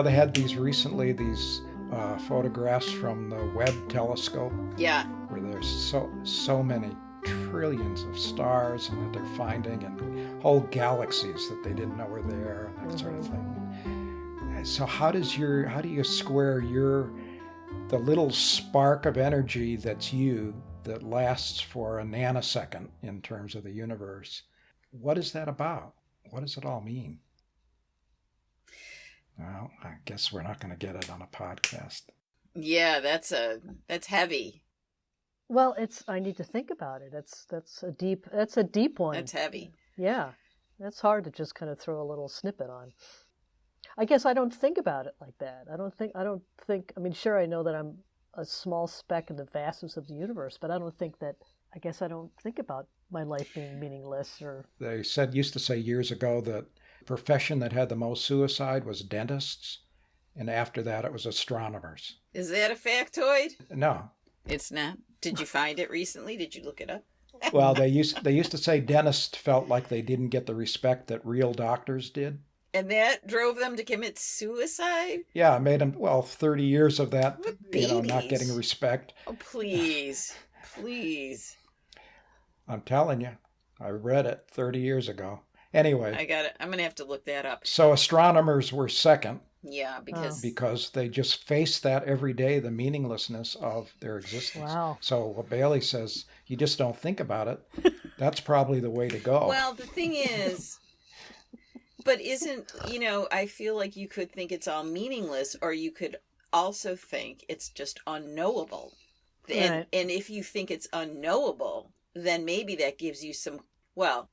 they had these photographs from the Webb telescope. Yeah. Where there's so many trillions of stars and that they're finding, and whole galaxies that they didn't know were there, and that sort of thing. And so how do you square the little spark of energy that's you, that lasts for a nanosecond in terms of the universe? What is that about? What does it all mean? Well, I guess we're not going to get it on a podcast. Yeah, that's heavy. Well, I need to think about it. That's a deep one. That's heavy. Yeah. That's hard to just kind of throw a little snippet on. I guess I don't think about it like that. I don't think, I mean, sure, I know that I'm a small speck in the vastness of the universe, but I don't think about my life being meaningless. Or they used to say years ago that the profession that had the most suicide was dentists, and after that it was astronomers. Is that a factoid? No. It's not. Did you find it recently? Did you look it up? Well, they used to say dentists felt like they didn't get the respect that real doctors did. And that drove them to commit suicide? Yeah, it made them, 30 years of that, Babies. not getting respect. Oh, please. Please. I'm telling you, I read it 30 years ago. Anyway. I got it. I'm going to have to look that up. So astronomers were second. Yeah, because they just face that every day, the meaninglessness of their existence. Wow. So what BAYLIE says, you just don't think about it. That's probably the way to go. Well, the thing is, but I feel like you could think it's all meaningless, or you could also think it's just unknowable. Right. And if you think it's unknowable, then maybe that gives you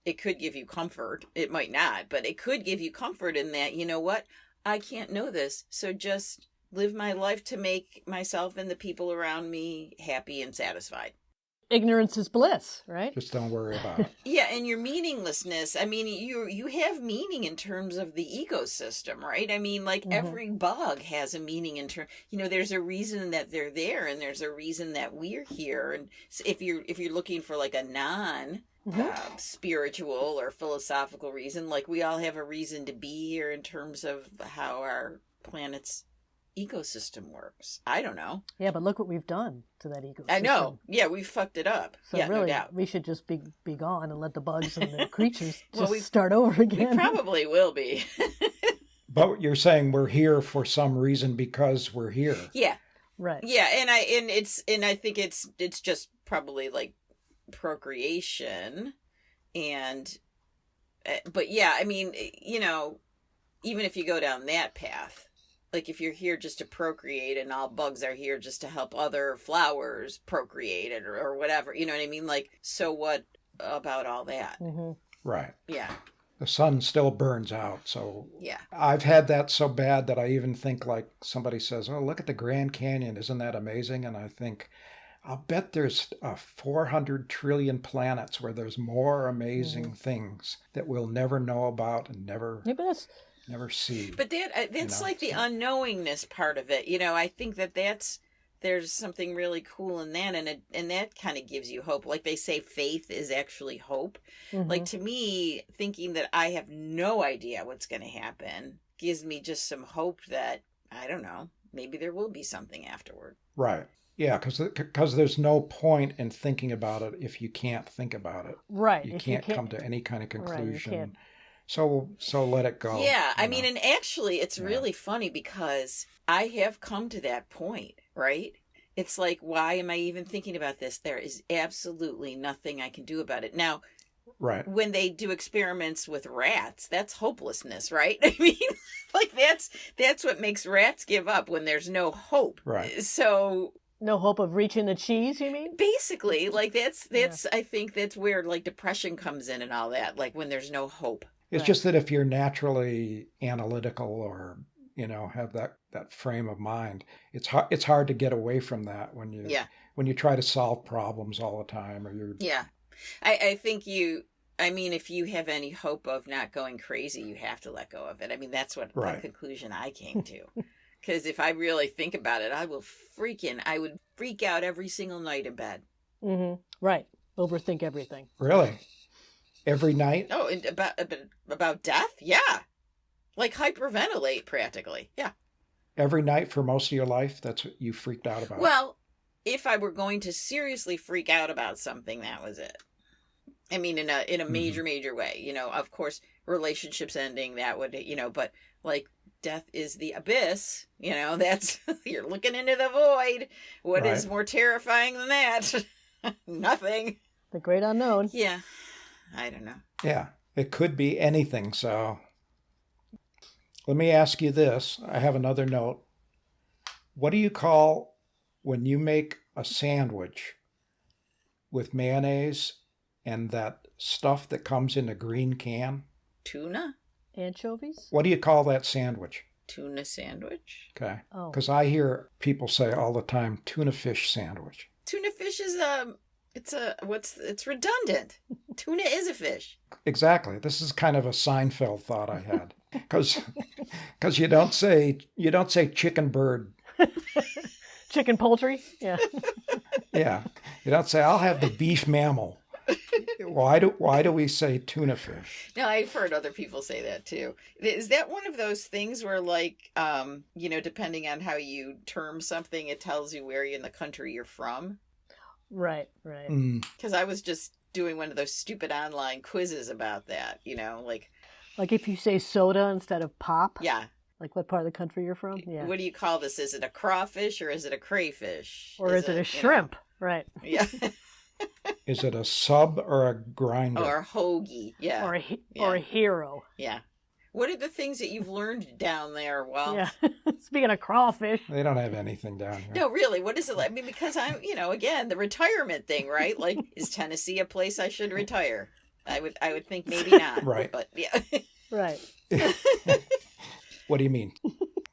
it could give you comfort. It might not, but it could give you comfort in that, you know what? I can't know this, so just live my life to make myself and the people around me happy and satisfied. Ignorance is bliss, right? Just don't worry about it. Yeah, and your meaninglessness, I mean, you have meaning in terms of the ecosystem, right? I mean, like every bug has a meaning in terms, there's a reason that they're there, and there's a reason that we're here. And if you're looking for like a spiritual or philosophical reason, like we all have a reason to be here in terms of how our planet's ecosystem works. I don't know. Yeah, but look what we've done to that ecosystem. I know. Yeah, we fucked it up. So yeah, really, no doubt. We should just be gone and let the bugs and the creatures start over again. We probably will be. But you're saying we're here for some reason because we're here. Yeah. Right. Yeah, and I think it's just probably like procreation, but yeah, I mean, even if you go down that path, like if you're here just to procreate and all bugs are here just to help other flowers procreate or whatever, you know what I mean? Like, so what about all that? Mm-hmm. Right. Yeah. The sun still burns out, so yeah. I've had that so bad that I even think, like, somebody says, oh, look at the Grand Canyon, isn't that amazing? And I think, I'll bet there's 400 trillion planets where there's more amazing things that we'll never know about and never see. But that's like the unknowingness part of it. I think there's something really cool in that, and that kind of gives you hope. Like they say, faith is actually hope. Mm-hmm. Like to me, thinking that I have no idea what's going to happen gives me just some hope that, I don't know, maybe there will be something afterward. Right. Yeah, because there's no point in thinking about it if you can't think about it. Right. You can't come to any kind of conclusion. Right, so let it go. Yeah, I mean, and actually it's really funny because I have come to that point, right? It's like, why am I even thinking about this? There is absolutely nothing I can do about it. Now, right. When they do experiments with rats, that's hopelessness, right? I mean, like that's what makes rats give up, when there's no hope. Right. So no hope of reaching the cheese, you mean? Basically, like that's I think that's where like depression comes in and all that, like when there's no hope. It's just that if you're naturally analytical or, have that frame of mind, it's hard to get away from that when you try to solve problems all the time, or you're. Yeah. I think if you have any hope of not going crazy, you have to let go of it. I mean, that's what the conclusion I came to. Because if I really think about it, I would freak out every single night in bed. Mm-hmm. Right. Overthink everything. Really? Every night? Oh, and about death? Yeah. Like hyperventilate practically. Yeah. every night for most of your life? That's what you freaked out about? Well, if I were going to seriously freak out about something, that was it. I mean, in a major way, you know, of course, relationships ending, that would, you know, but like death is the abyss, you know, that's, you're looking into the void. What is more terrifying than that? Nothing. The great unknown. Yeah. I don't know. Yeah, it could be anything. So let me ask you this. I have another note. What do you call when you make a sandwich with mayonnaise and that stuff that comes in a green can? Tuna? Anchovies? What do you call that sandwich? Tuna sandwich. Okay. Oh. Because I hear people say all the time, tuna fish sandwich. Tuna fish is it's redundant. Tuna is a fish. Exactly. This is kind of a Seinfeld thought I had. Because you don't say chicken bird. Chicken poultry? Yeah. Yeah. You don't say, I'll have the beef mammal. Why do we say tuna fish? No, I've heard other people say that too. Is that one of those things where, like, you know, depending on how you term something, it tells you where in the country you're from? Right, right. Because I was just doing one of those stupid online quizzes about that, you know, like if you say soda instead of pop? Yeah. Like what part of the country you're from? Yeah. What do you call this? Is it a crawfish or is it a crayfish? Or is it a shrimp? Right. Yeah. Is it a sub or a grinder? Or a hoagie. Yeah. Or a hero. Yeah. What are the things that you've learned down there? Well, yeah. Speaking of crawfish. They don't have anything down here. No, really. What is it like? I mean, because I'm, you know, again, the retirement thing, right? Like, is Tennessee a place I should retire? I would think maybe not. Right. But yeah. Right. What do you mean?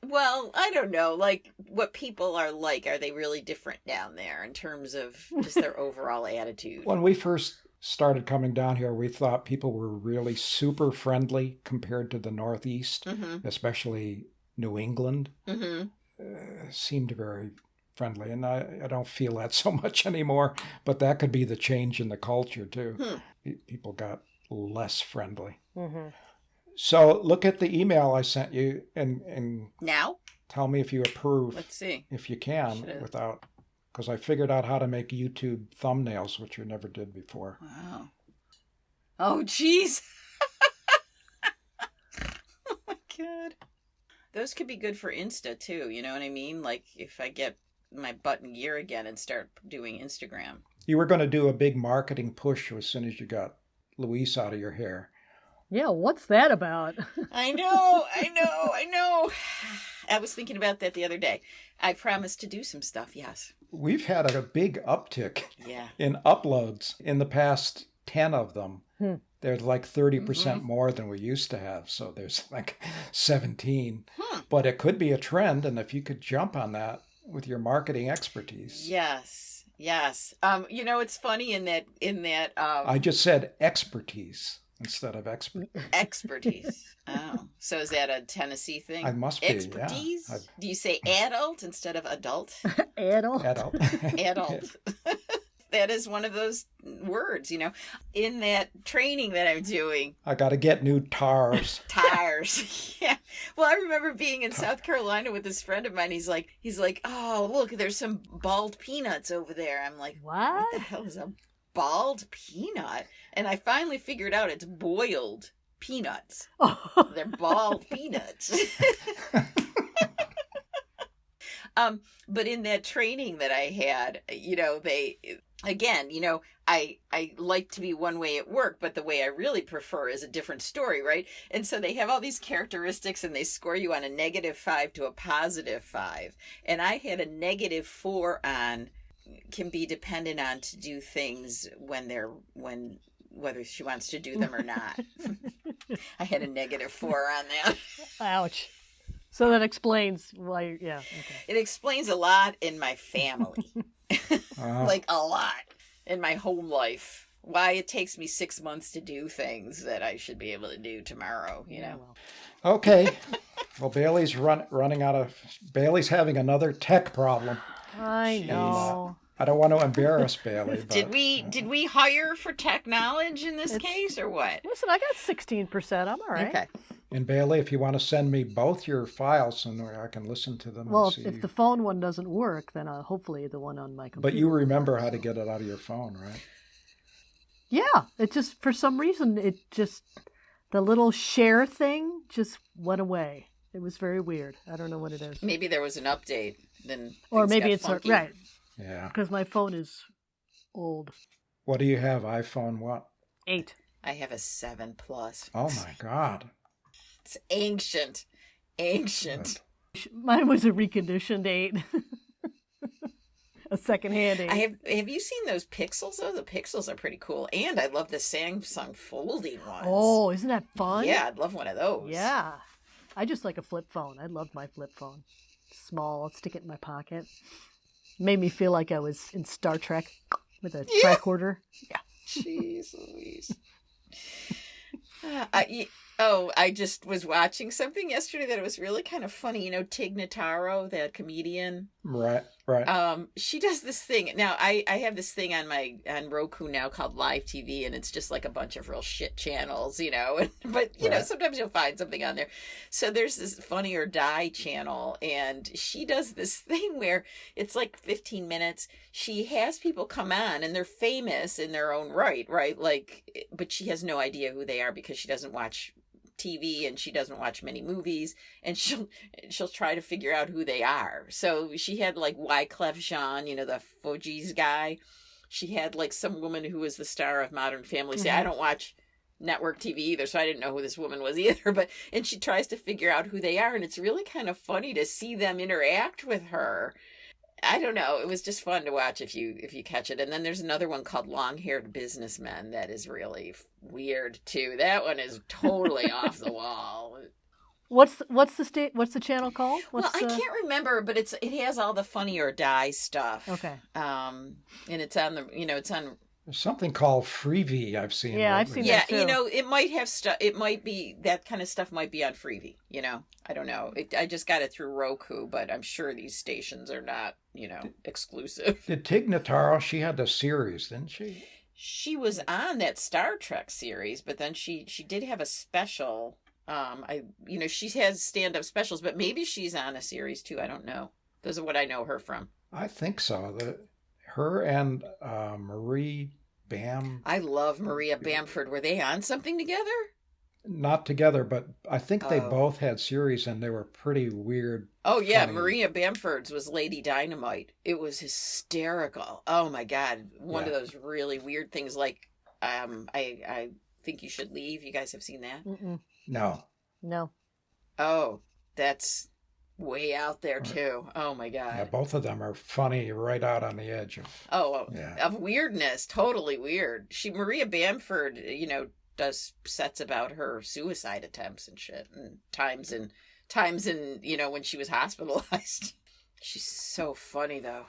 Well, I don't know. Like, what people are like, are they really different down there in terms of just their overall attitude? When we first started coming down here, we thought people were really super friendly compared to the Northeast, especially New England. Seemed very friendly, and I don't feel that so much anymore, but that could be the change in the culture too. People got less friendly. So look at the email I sent you and now tell me if you approve. Let's see if you can without, because I figured out how to make YouTube thumbnails, which you never did before. Wow. Oh, jeez. Oh my God. Those could be good for Insta too. You know what I mean? Like if I get my butt in gear again and start doing Instagram. You were going to do a big marketing push as soon as you got Luis out of your hair. Yeah, what's that about? I know. I was thinking about that the other day. I promised to do some stuff, yes. We've had a big uptick Yeah. in uploads in the past 10 of them. There's like 30% more than we used to have. So there's like 17. But it could be a trend. And if you could jump on that with your marketing expertise. Yes. You know, it's funny in that I just said expertise instead of expert. Expertise. Oh. So is that a Tennessee thing? I must be, expertise? yeah. Do you say adult instead of adult? Adult. Adult. That is one of those words, you know. In that training that I'm doing. I got to get new tires. Tires. Yeah. Well, I remember being in South Carolina with this friend of mine. He's like, oh, look, there's some bald peanuts over there. I'm like, what the hell is a bald peanut? And I finally figured out it's boiled peanuts. They're bald peanuts. But in that training that I had, you know, again, you know, I like to be one way at work, but the way I really prefer is a different story, right? And so they have all these characteristics and they score you on a -5 to a +5. And I had a -4 on can be dependent on to do things whether she wants to do them or not. I had a -4 on that. Ouch. So that explains why, yeah. Okay. It explains a lot in my family. Like a lot in my home life. Why it takes me 6 months to do things that I should be able to do tomorrow, you know. Okay. Well, Bailey's Bailey's having another tech problem. I know. I don't want to embarrass Bailey. But, Did we hire for tech knowledge in this case or what? Listen, I got 16%. I'm all right. Okay. And Bailey, if you want to send me both your files so I can listen to them. Well, and see. if the phone one doesn't work, then hopefully the one on my computer. But you remember how to get it out of your phone, right? Yeah, it just, for some reason, the little share thing just went away. It was very weird. I don't know what it is. Maybe there was an update. Then or maybe it's funky. right. Yeah. Because my phone is old. What do you have? iPhone what? 8. I have a 7 Plus. Oh my God. It's ancient. Ancient. Mine was a reconditioned 8. A secondhand 8. Have you seen those Pixels though? The Pixels are pretty cool. And I love the Samsung folding ones. Oh, isn't that fun? Yeah, I'd love one of those. Yeah. I just like a flip phone. I love my flip phone. Small, stick it in my pocket. Made me feel like I was in Star Trek with a tricorder. Yeah. Jeez Louise. I just was watching something yesterday that it was really kind of funny. You know, Tig Notaro, that comedian. Right. She does this thing. Now, I have this thing on Roku now called Live TV, and it's just like a bunch of real shit channels, you know. But, you know, sometimes you'll find something on there. So there's this Funny or Die channel, and she does this thing where it's like 15 minutes. She has people come on, and they're famous in their own right? Like, but she has no idea who they are because she doesn't watch TV and she doesn't watch many movies, and she'll try to figure out who they are. So she had like Wyclef Jean, you know, the Fugees guy. She had like some woman who was the star of Modern Family say, I don't watch network TV either, so I didn't know who this woman was either. And she tries to figure out who they are, and it's really kind of funny to see them interact with her. I don't know. It was just fun to watch if you catch it. And then there's another one called Long-Haired Businessmen that is really weird too. That one is totally off the wall. What's the channel called? I can't remember, but it has all the Funny or Die stuff. Okay. And it's on There's something called Freevee I've seen. Yeah, I've seen that too. You know, it might have stuff. It might be that kind of stuff might be on Freevee. You know, I don't know. I just got it through Roku, but I'm sure these stations are not, you know, exclusive. Did Tig Notaro? She had the series, didn't she? She was on that Star Trek series, but then she did have a special. She has stand-up specials, but maybe she's on a series too. I don't know. Those are what I know her from. I think so. Her and Marie Bam. I love Maria Bamford. Were they on something together? Not together, but I think they both had series, and they were pretty weird. Oh, yeah. Funny. Maria Bamford's was Lady Dynamite. It was hysterical. Oh, my God. One of those really weird things like, I Think You Should Leave. You guys have seen that? Mm-mm. No. Oh, that's way out there, too. Oh, my God. Yeah, both of them are funny, right out on the edge of... Of weirdness. Totally weird. Maria Bamford, you know, does sets about her suicide attempts and shit, and times in you know, when she was hospitalized. She's so funny though.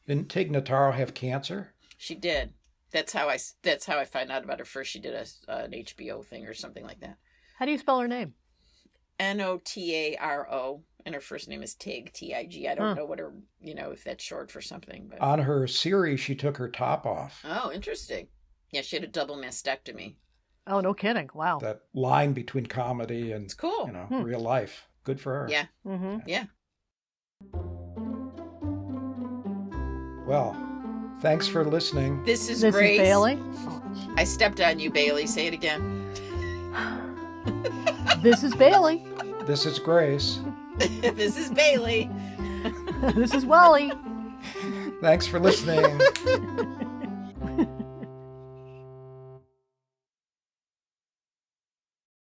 Didn't Tig Notaro have cancer? She did. That's how I found out about her first. She did an HBO thing or something like that. How do you spell her name? Notaro, and her first name is Tig, Tig. I don't know what her, you know, if that's short for something. But on her series, she took her top off. Oh, interesting. Yeah, she had a double mastectomy. Oh, no kidding. Wow. That line between comedy and, it's cool. You know, real life. Good for her. Yeah. Mm-hmm. Yeah. Well, thanks for listening. This is This Grace. is Bailey. I stepped on you, Bailey. Say it again. This is Bailey. This is Grace. This is Bailey. This is WALLY. Thanks for listening.